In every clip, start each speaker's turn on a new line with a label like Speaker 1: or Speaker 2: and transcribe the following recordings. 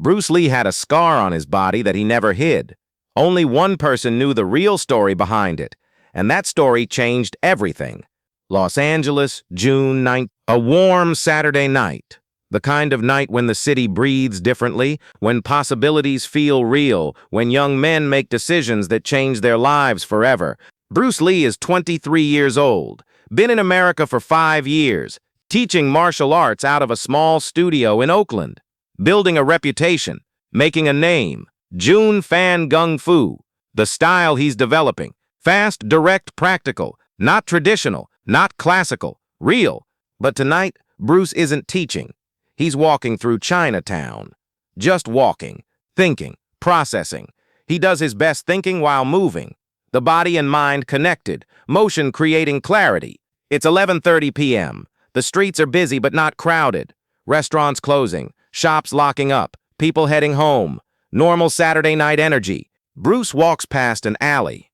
Speaker 1: Bruce Lee had a scar on his body that he never hid. Only one person knew the real story behind it, and that story changed everything. Los Angeles, June 9th. A warm Saturday night. The kind of night when the city breathes differently, when possibilities feel real, when young men make decisions that change their lives forever. Bruce Lee is 23 years old, been in America for 5 years, teaching martial arts out of a small studio in Oakland, building a reputation, making a name. Jun Fan Gung Fu, the style he's developing. Fast, direct, practical, not traditional, not classical, real. But tonight, Bruce isn't teaching. He's walking through Chinatown. Just walking, thinking, processing. He does his best thinking while moving. The body and mind connected, motion creating clarity. It's 11:30 p.m. The streets are busy but not crowded. Restaurants closing, shops locking up, people heading home. Normal Saturday night energy. Bruce walks past an alley.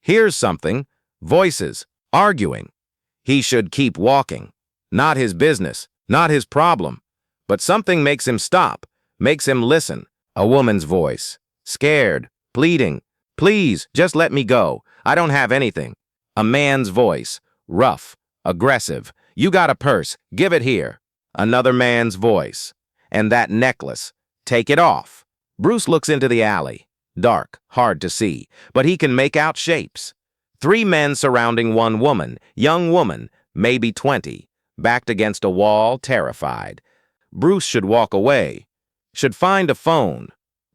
Speaker 1: Hears something. Voices. Arguing. He should keep walking. Not his business. Not his problem. But something makes him stop. Makes him listen. A woman's voice. Scared. Pleading. Please, just let me go. I don't have anything. A man's voice. Rough. Aggressive. You got a purse. Give it here. Another man's voice. And that necklace. Take it off. Bruce looks into the alley. Dark, hard to see, but he can make out shapes. 3 men surrounding one woman, young woman, maybe 20, backed against a wall, terrified. Bruce should walk away, should find a phone,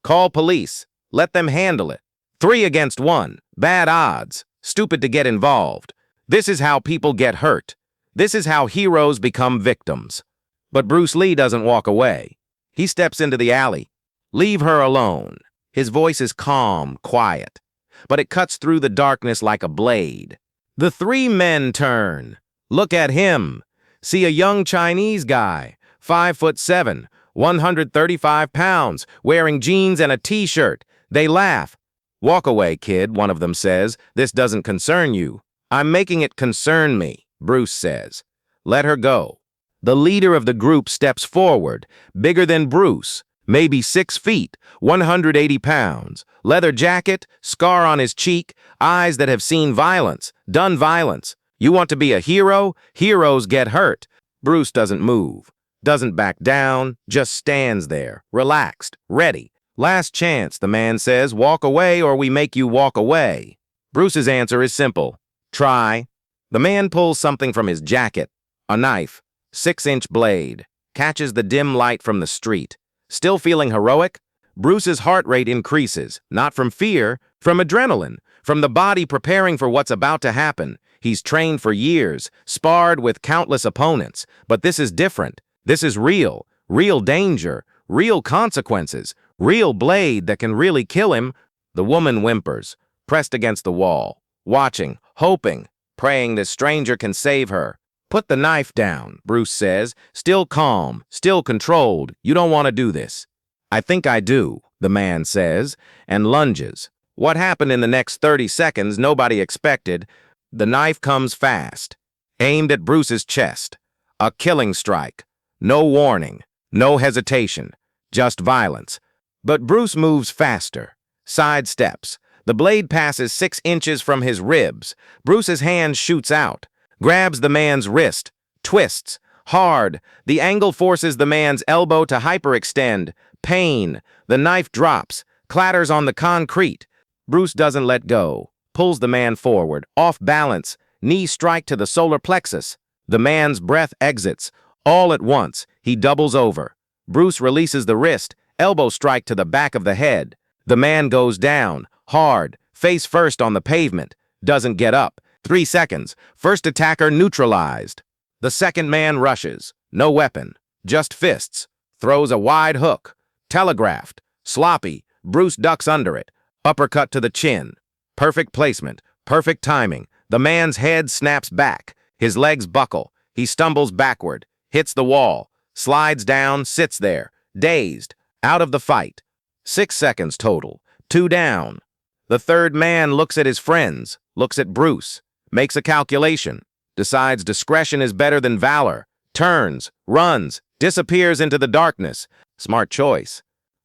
Speaker 1: call police, let them handle it. 3 against 1, bad odds, stupid to get involved. This is how people get hurt. This is how heroes become victims. But Bruce Lee doesn't walk away. He steps into the alley. Leave her alone. His voice is calm, quiet, but it cuts through the darkness like a blade. The 3 men turn. Look at him. See a young Chinese guy, 5'7", 135 pounds, wearing jeans and a t-shirt. They laugh. Walk away, kid, one of them says. This doesn't concern you. I'm making it concern me, Bruce says. Let her go. The leader of the group steps forward, bigger than Bruce. Maybe 6 feet, 180 pounds, leather jacket, scar on his cheek, eyes that have seen violence, done violence. You want to be a hero? Heroes get hurt. Bruce doesn't move, doesn't back down, just stands there, relaxed, ready. Last chance, the man says, walk away or we make you walk away. Bruce's answer is simple. Try. The man pulls something from his jacket, a knife, 6-inch blade, catches the dim light from the street. Still feeling heroic? Bruce's heart rate increases, not from fear, from adrenaline, from the body preparing for what's about to happen. He's trained for years, sparred with countless opponents, but this is different. This is real, real danger, real consequences, real blade that can really kill him. The woman whimpers, pressed against the wall, watching, hoping, praying this stranger can save her. Put the knife down, Bruce says, still calm, still controlled. You don't want to do this. I think I do, the man says, and lunges. What happened in the next 30 seconds nobody expected. The knife comes fast, aimed at Bruce's chest. A killing strike. No warning, no hesitation, just violence. But Bruce moves faster, sidesteps. The blade passes 6 inches from his ribs. Bruce's hand shoots out. Grabs the man's wrist, twists, hard. The angle forces the man's elbow to hyperextend. Pain. The knife drops, clatters on the concrete. Bruce doesn't let go, pulls the man forward, off balance, knee strike to the solar plexus. The man's breath exits. All at once, he doubles over. Bruce releases the wrist, elbow strike to the back of the head. The man goes down, hard, face first on the pavement, doesn't get up. 3 seconds. First attacker neutralized. The second man rushes. No weapon. Just fists. Throws a wide hook. Telegraphed. Sloppy. Bruce ducks under it. Uppercut to the chin. Perfect placement. Perfect timing. The man's head snaps back. His legs buckle. He stumbles backward. Hits the wall. Slides down. Sits there. Dazed. Out of the fight. 6 seconds total. 2 down. The third man looks at his friends. Looks at Bruce. Makes a calculation, decides discretion is better than valor, turns, runs, disappears into the darkness. Smart choice.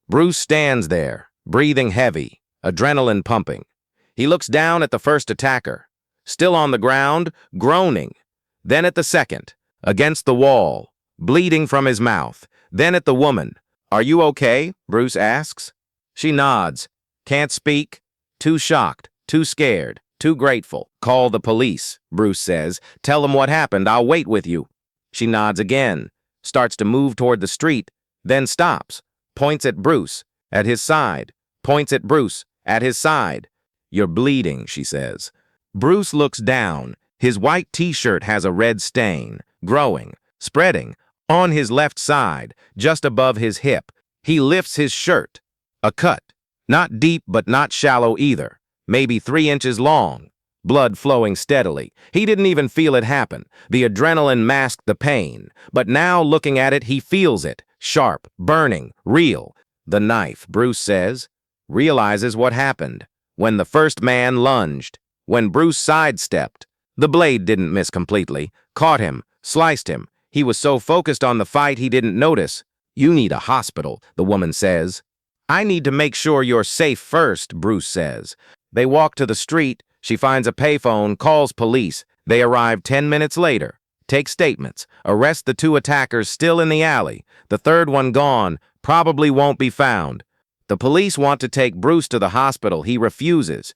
Speaker 1: Bruce stands there, breathing heavy, adrenaline pumping. He looks down at the first attacker, still on the ground, groaning. Then at the second, against the wall, bleeding from his mouth. Then at the woman. "Are you okay?" Bruce asks. She nods. "Can't speak. Too shocked, too scared, too grateful." "Call the police," Bruce says. "Tell them what happened. I'll wait with you." She nods again, starts to move toward the street, then stops, points at Bruce, at his side, points at Bruce, at his side. "You're bleeding," she says. Bruce looks down. His white t-shirt has a red stain, growing, spreading, on his left side, just above his hip. He lifts his shirt. A cut. Not deep, but not shallow either. Maybe 3 inches long. Blood flowing steadily. He didn't even feel it happen. The adrenaline masked the pain. But now, looking at it, he feels it. Sharp, burning, real. The knife, Bruce says, realizes what happened. When the first man lunged. When Bruce sidestepped. The blade didn't miss completely. Caught him. Sliced him. He was so focused on the fight he didn't notice. "You need a hospital," the woman says. "I need to make sure you're safe first," Bruce says. They walk to the street. She finds a payphone, calls police. They arrive 10 minutes later. Take statements. Arrest the 2 attackers still in the alley. The third one gone. Probably won't be found. The police want to take Bruce to the hospital. He refuses.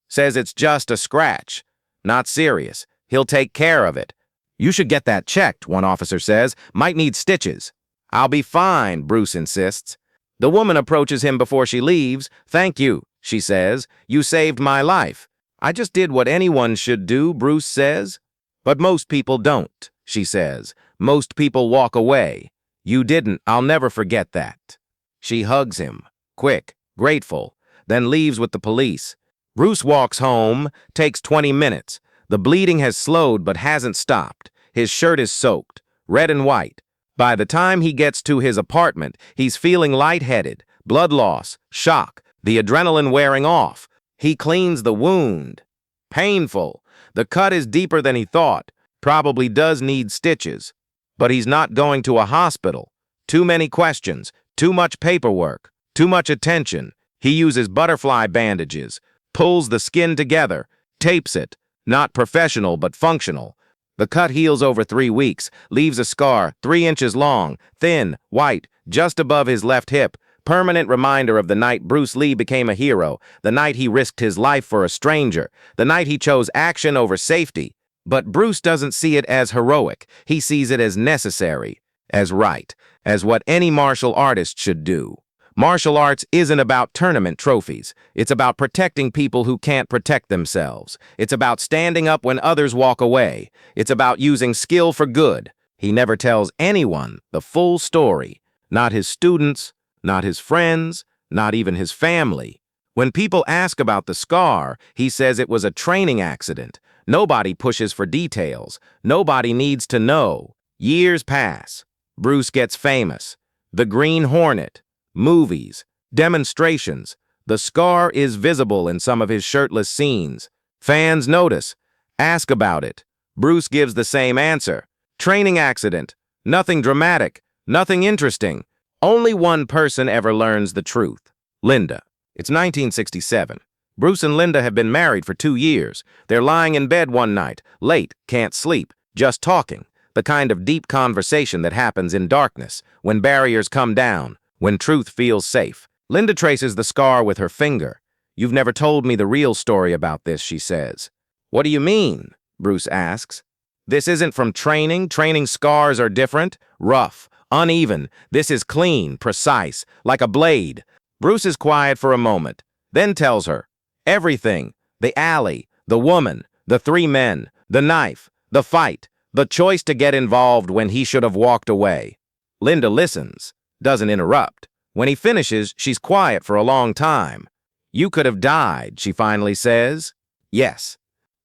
Speaker 1: Says it's just a scratch. Not serious. He'll take care of it. "You should get that checked," one officer says. "Might need stitches." "I'll be fine," Bruce insists. The woman approaches him before she leaves. "Thank you," she says. "You saved my life." "I just did what anyone should do," Bruce says. "But most people don't," she says. "Most people walk away. You didn't. I'll never forget that." She hugs him, quick, grateful, then leaves with the police. Bruce walks home, takes 20 minutes. The bleeding has slowed but hasn't stopped. His shirt is soaked, red and white. By the time he gets to his apartment, he's feeling lightheaded, blood loss, shock, the adrenaline wearing off. He cleans the wound. Painful. The cut is deeper than he thought. Probably does need stitches. But he's not going to a hospital. Too many questions, too much paperwork, too much attention. He uses butterfly bandages, pulls the skin together, tapes it. Not professional, but functional. The cut heals over 3 weeks, leaves a scar 3 inches long, thin, white, just above his left hip. Permanent reminder of the night Bruce Lee became a hero, the night he risked his life for a stranger, the night he chose action over safety. But Bruce doesn't see it as heroic. He sees it as necessary, as right, as what any martial artist should do. Martial arts isn't about tournament trophies. It's about protecting people who can't protect themselves. It's about standing up when others walk away. It's about using skill for good. He never tells anyone the full story. Not his students, not his friends, not even his family. When people ask about the scar, he says it was a training accident. Nobody pushes for details. Nobody needs to know. Years pass. Bruce gets famous. The Green Hornet. Movies, demonstrations. The scar is visible in some of his shirtless scenes. Fans notice, ask about it. Bruce gives the same answer. Training accident. Nothing dramatic. Nothing interesting. Only one person ever learns the truth. Linda. It's 1967. Bruce and Linda have been married for 2 years. They're lying in bed one night, late, can't sleep, just talking. The kind of deep conversation that happens in darkness, when barriers come down. When truth feels safe. Linda traces the scar with her finger. "You've never told me the real story about this," she says. "What do you mean?" Bruce asks. "This isn't from training. Training scars are different. Rough, uneven. This is clean, precise, like a blade." Bruce is quiet for a moment, then tells her. Everything. The alley, the woman, the 3 men, the knife, the fight, the choice to get involved when he should have walked away. Linda listens. Doesn't interrupt. When he finishes, she's quiet for a long time. "You could have died," she finally says. "Yes."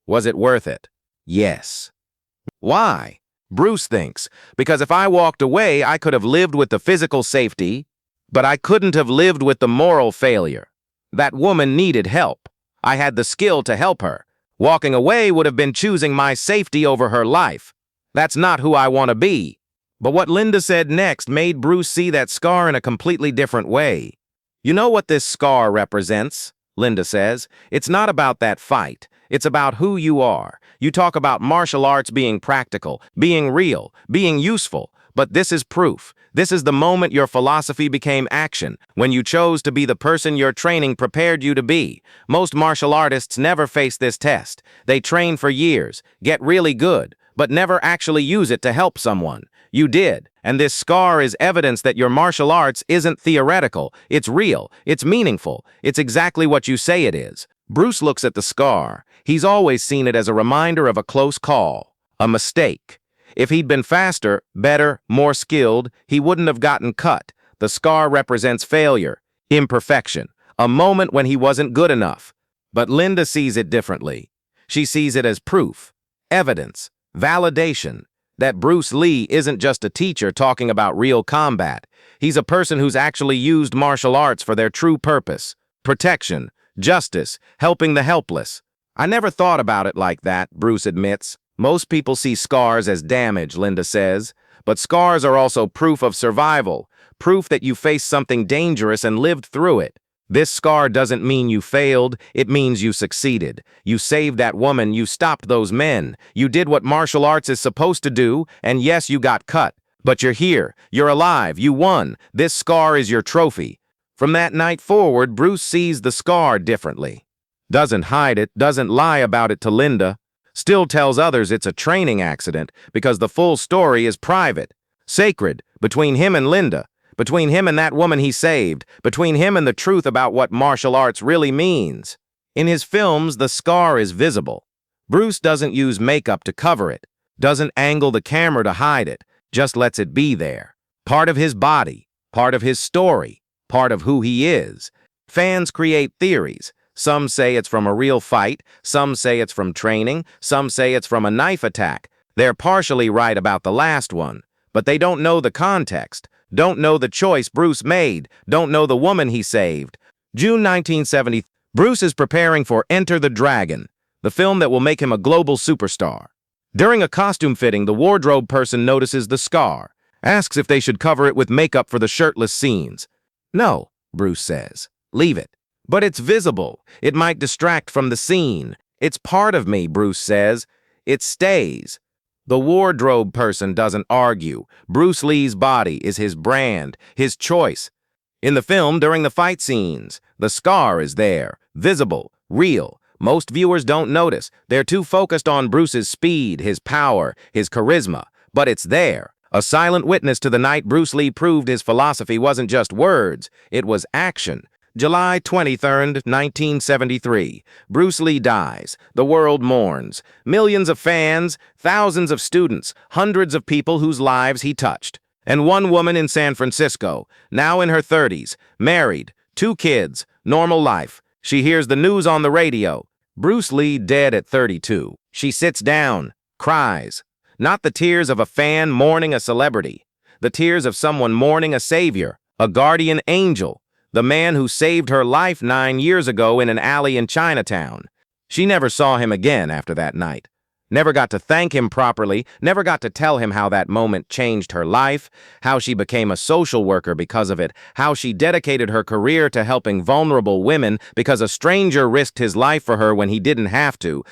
Speaker 1: "Was it worth it?" "Yes." Why? Bruce thinks, because if I walked away, I could have lived with the physical safety, but I couldn't have lived with the moral failure. That woman needed help. I had the skill to help her. Walking away would have been choosing my safety over her life. That's not who I want to be. But what Linda said next made Bruce see that scar in a completely different way. You know what this scar represents? Linda says. It's not about that fight. It's about who you are. You talk about martial arts being practical, being real, being useful. But this is proof. This is the moment your philosophy became action, when you chose to be the person your training prepared you to be. Most martial artists never face this test. They train for years, get really good, but never actually use it to help someone. You did, and this scar is evidence that your martial arts isn't theoretical. It's real, it's meaningful, it's exactly what you say it is. Bruce looks at the scar. He's always seen it as a reminder of a close call, a mistake. If he'd been faster, better, more skilled, he wouldn't have gotten cut. The scar represents failure, imperfection, a moment when he wasn't good enough. But Linda sees it differently. She sees it as proof, evidence, validation, that Bruce Lee isn't just a teacher talking about real combat. He's a person who's actually used martial arts for their true purpose: protection, justice, helping the helpless. I never thought about it like that, Bruce admits. Most people see scars as damage, Linda says, but scars are also proof of survival, proof that you faced something dangerous and lived through it. This scar doesn't mean you failed, it means you succeeded. You saved that woman, you stopped those men, you did what martial arts is supposed to do, and yes, you got cut. But you're here, you're alive, you won. This scar is your trophy. From that night forward, Bruce sees the scar differently. Doesn't hide it, doesn't lie about it to Linda. Still tells others it's a training accident because the full story is private, sacred, between him and Linda, between him and that woman he saved, between him and the truth about what martial arts really means. In his films, the scar is visible. Bruce doesn't use makeup to cover it, doesn't angle the camera to hide it, just lets it be there. Part of his body, part of his story, part of who he is. Fans create theories. Some say it's from a real fight, some say it's from training, some say it's from a knife attack. They're partially right about the last one, but they don't know the context, don't know the choice Bruce made, don't know the woman he saved. June 1970, Bruce is preparing for Enter the Dragon, the film that will make him a global superstar. During a costume fitting, the wardrobe person notices the scar, asks if they should cover it with makeup for the shirtless scenes. No, Bruce says, leave it. But it's visible. It might distract from the scene. It's part of me, Bruce says. It stays. The wardrobe person doesn't argue. Bruce Lee's body is his brand, his choice. In the film, during the fight scenes, the scar is there, visible, real. Most viewers don't notice. They're too focused on Bruce's speed, his power, his charisma. But it's there. A silent witness to the night Bruce Lee proved his philosophy wasn't just words, it was action. July 23, 1973. Bruce Lee dies. The world mourns. Millions of fans, thousands of students, hundreds of people whose lives he touched. And one woman in San Francisco, now in her 30s, married, 2 kids, normal life. She hears the news on the radio. Bruce Lee dead at 32. She sits down, cries. Not the tears of a fan mourning a celebrity. The tears of someone mourning a savior, a guardian angel. The man who saved her life 9 years ago in an alley in Chinatown. She never saw him again after that night. Never got to thank him properly, never got to tell him how that moment changed her life, how she became a social worker because of it, how she dedicated her career to helping vulnerable women because a stranger risked his life for her when he didn't have to.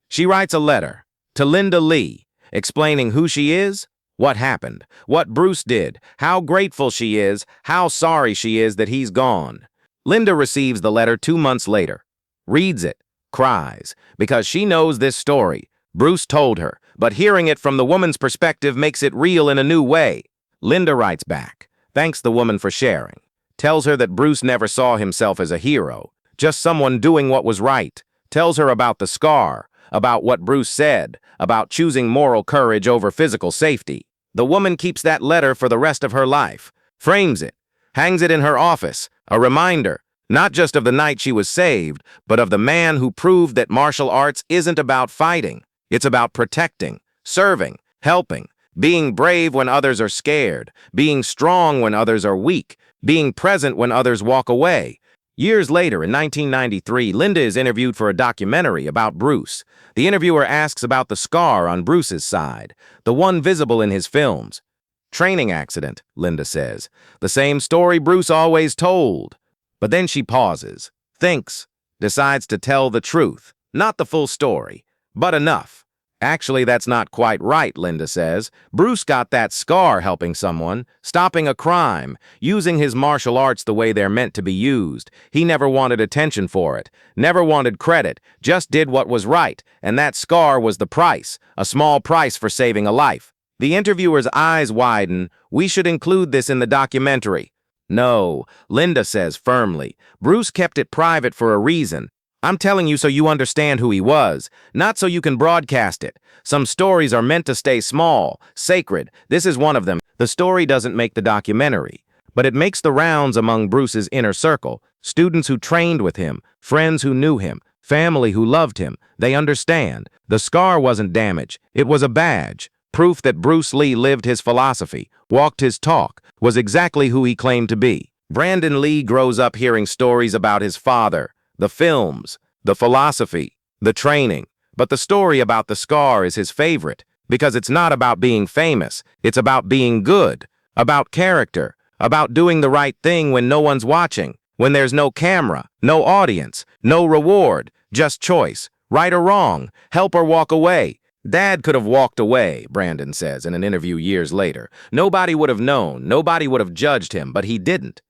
Speaker 1: She writes a letter to Linda Lee, explaining who she is, what happened, what Bruce did, how grateful she is, how sorry she is that he's gone. Linda receives the letter 2 months later, reads it, cries, because she knows this story. Bruce told her, but hearing it from the woman's perspective makes it real in a new way. Linda writes back, thanks the woman for sharing, tells her that Bruce never saw himself as a hero, just someone doing what was right, tells her about the scar, about what Bruce said, about choosing moral courage over physical safety. The woman keeps that letter for the rest of her life, frames it, hangs it in her office, a reminder, not just of the night she was saved, but of the man who proved that martial arts isn't about fighting. It's about protecting, serving, helping, being brave when others are scared, being strong when others are weak, being present when others walk away. Years later, in 1993, Linda is interviewed for a documentary about Bruce. The interviewer asks about the scar on Bruce's side, the one visible in his films. Training accident, Linda says. The same story Bruce always told. But then she pauses, thinks, decides to tell the truth. Not the full story, but enough. Actually, that's not quite right, Linda says. Bruce got that scar helping someone, stopping a crime, using his martial arts the way they're meant to be used. He never wanted attention for it, never wanted credit, just did what was right, and that scar was the price, a small price for saving a life. The interviewer's eyes widen. We should include this in the documentary. No, Linda says firmly. Bruce kept it private for a reason. I'm telling you so you understand who he was, not so you can broadcast it. Some stories are meant to stay small, sacred. This is one of them. The story doesn't make the documentary, but it makes the rounds among Bruce's inner circle. Students who trained with him, friends who knew him, family who loved him. They understand. The scar wasn't damage. It was a badge. Proof that Bruce Lee lived his philosophy, walked his talk, was exactly who he claimed to be. Brandon Lee grows up hearing stories about his father, the films, the philosophy, the training. But the story about the scar is his favorite, because it's not about being famous. It's about being good, about character, about doing the right thing when no one's watching, when there's no camera, no audience, no reward, just choice, right or wrong, help or walk away. Dad could have walked away, Brandon says in an interview years later. Nobody would have known, nobody would have judged him, but he didn't,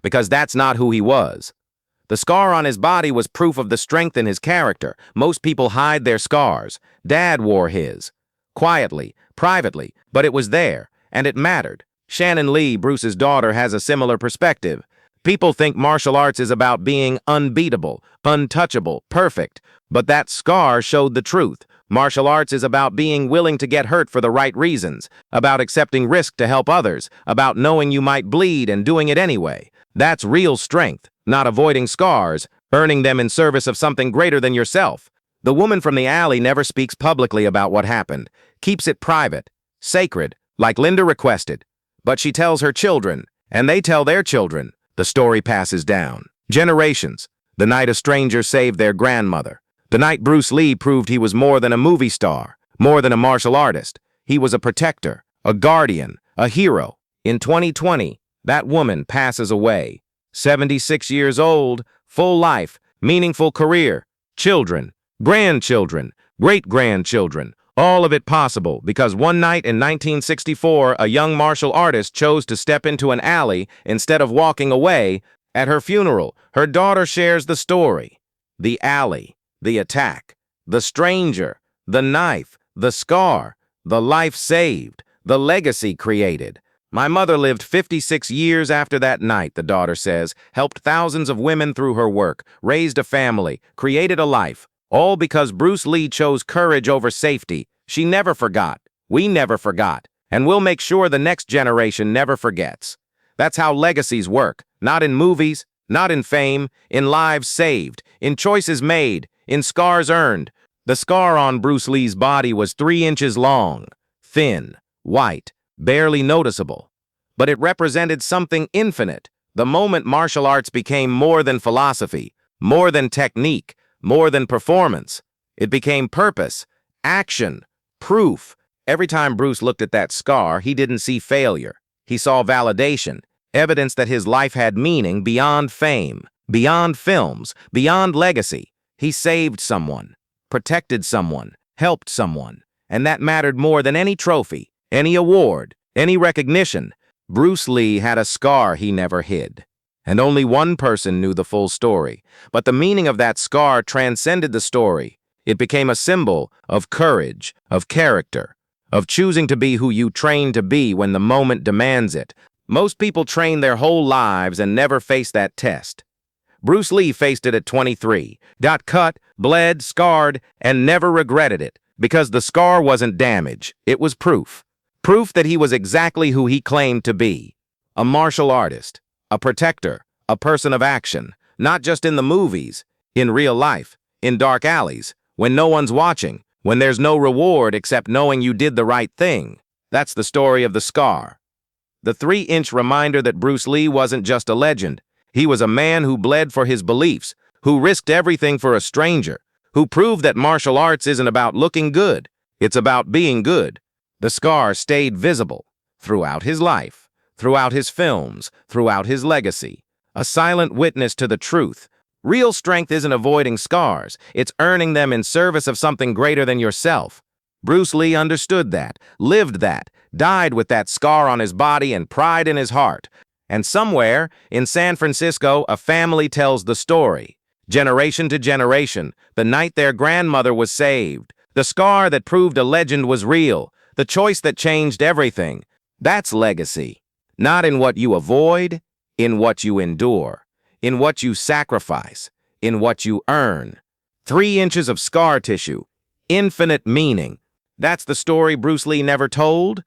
Speaker 1: because that's not who he was. The scar on his body was proof of the strength in his character. Most people hide their scars. Dad wore his. Quietly, privately, but it was there, and it mattered. Shannon Lee, Bruce's daughter, has a similar perspective. People think martial arts is about being unbeatable, untouchable, perfect, but that scar showed the truth. Martial arts is about being willing to get hurt for the right reasons, about accepting risk to help others, about knowing you might bleed and doing it anyway. That's real strength, not avoiding scars, earning them in service of something greater than yourself. The woman from the alley never speaks publicly about what happened, keeps it private, sacred, like Linda requested. But she tells her children, and they tell their children. The story passes down. Generations. The night a stranger saved their grandmother. The night Bruce Lee proved he was more than a movie star, more than a martial artist. He was a protector, a guardian, a hero. In 2020, that woman passes away. 76 years old, full life, meaningful career, children, grandchildren, great-grandchildren, all of it possible because one night in 1964, a young martial artist chose to step into an alley instead of walking away. At her funeral, her daughter shares the story. The alley. The attack, the stranger, the knife, the scar, the life saved, the legacy created. My mother lived 56 years after that night, the daughter says, helped thousands of women through her work, raised a family, created a life, all because Bruce Lee chose courage over safety. She never forgot. We never forgot. And we'll make sure the next generation never forgets. That's how legacies work, not in movies, not in fame, in lives saved, in choices made, in scars earned. The scar on Bruce Lee's body was 3 inches long, thin, white, barely noticeable. But it represented something infinite. The moment martial arts became more than philosophy, more than technique, more than performance. It became purpose, action, proof. Every time Bruce looked at that scar, he didn't see failure. He saw validation, evidence that his life had meaning beyond fame, beyond films, beyond legacy. He saved someone, protected someone, helped someone, and that mattered more than any trophy, any award, any recognition. Bruce Lee had a scar he never hid, and only one person knew the full story. But the meaning of that scar transcended the story. It became a symbol of courage, of character, of choosing to be who you train to be when the moment demands it. Most people train their whole lives and never face that test. Bruce Lee faced it at 23, got cut, bled, scarred, and never regretted it, because the scar wasn't damage, it was proof. Proof that he was exactly who he claimed to be. A martial artist, a protector, a person of action, not just in the movies, in real life, in dark alleys, when no one's watching, when there's no reward except knowing you did the right thing. That's the story of the scar. The 3-inch reminder that Bruce Lee wasn't just a legend. He was a man who bled for his beliefs, who risked everything for a stranger, who proved that martial arts isn't about looking good, it's about being good. The scar stayed visible throughout his life, throughout his films, throughout his legacy. a silent witness to the truth. Real strength isn't avoiding scars, it's earning them in service of something greater than yourself. Bruce Lee understood that, lived that, died with that scar on his body and pride in his heart. And somewhere, in San Francisco, a family tells the story. Generation to generation, the night their grandmother was saved. The scar that proved a legend was real. The choice that changed everything. That's legacy. Not in what you avoid, in what you endure. In what you sacrifice. In what you earn. 3 inches of scar tissue. Infinite meaning. That's the story Bruce Lee never told.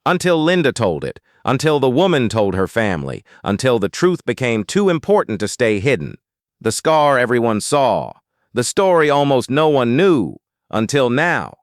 Speaker 1: Until Linda told it. Until the woman told her family. Until the truth became too important to stay hidden. The scar everyone saw. The story almost no one knew. Until now.